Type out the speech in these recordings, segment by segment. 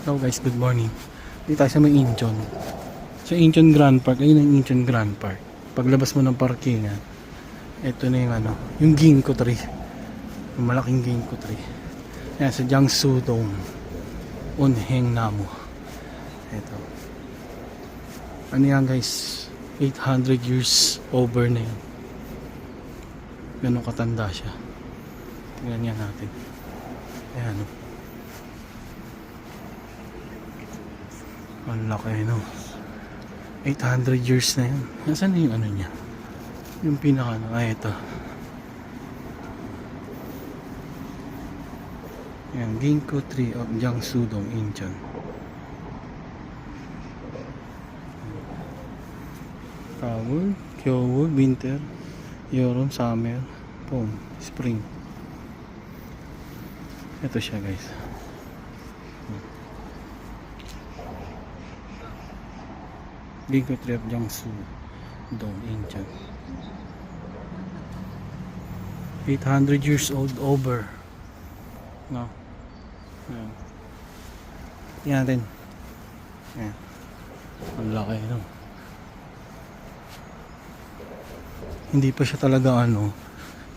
Hello guys, good morning. Dito tayo sa may Incheon. Sa Incheon Grand Park, ayun ang Incheon Grand Park. Paglabas mo ng parkingan, ito na yung yung ginkgo tree. Yung malaking ginkgo tree. Ayan, sa Jiangsu Dong. Unheng Namu. Ito. Ano yan guys? 800 years over na yun. Ganun katanda siya. Tingnan nga natin. Ayan o. Ang laki, no? 800 years na yun. Nasaan na yung niya? Yung pinaka ito. Ayan, Ginkgo Tree of Jiangsu Dong, Incheon. Fall, Kyowood, Winter, Yorom, Summer, Pom, Spring. Ito siya guys. Ginkgo Tree of Jiangsu Dong, Incheon. 800 years old over. No. Ayan. Tingnan natin. Ayan. Ang laki, no? Hindi pa siya talaga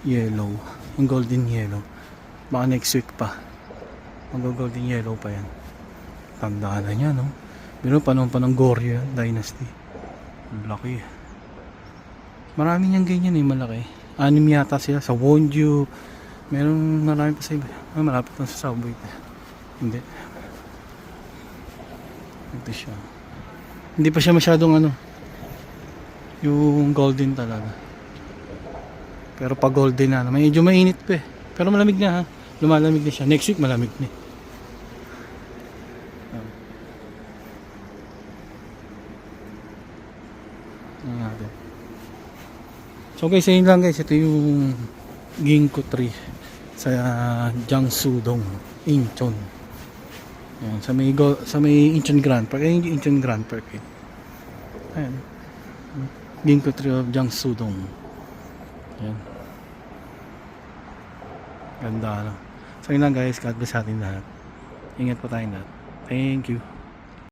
yellow. Yung golden yellow. Baka next week pa. Mag-golden yellow pa yan. Tandaan na niya, no? Pero panahon pa ng Goryeo Dynasty. Ang laki. Marami niyang ganyan malaki. 6 yata sila sa Wonju. Meron marami pa sa iba. Malapit lang sa subway. Hindi. Ito siya. Hindi pa siya masyadong yung golden talaga. Pero pag golden na, medyo mainit pa eh. Pero malamig na ha. Lumalamig na siya. Next week malamig na eh. So guys, ayun lang guys, ito yung ginkgo tree sa Jiangsu Dong, Incheon. Ayan, sa may Incheon Grand Park. Ayun yung Incheon Grand Park eh. Ayan. Ginkgo Tree of Jiangsu Dong. Ayan. Ganda So yun lang guys, God bless atin lahat. Ingat po tayong lahat. Thank you.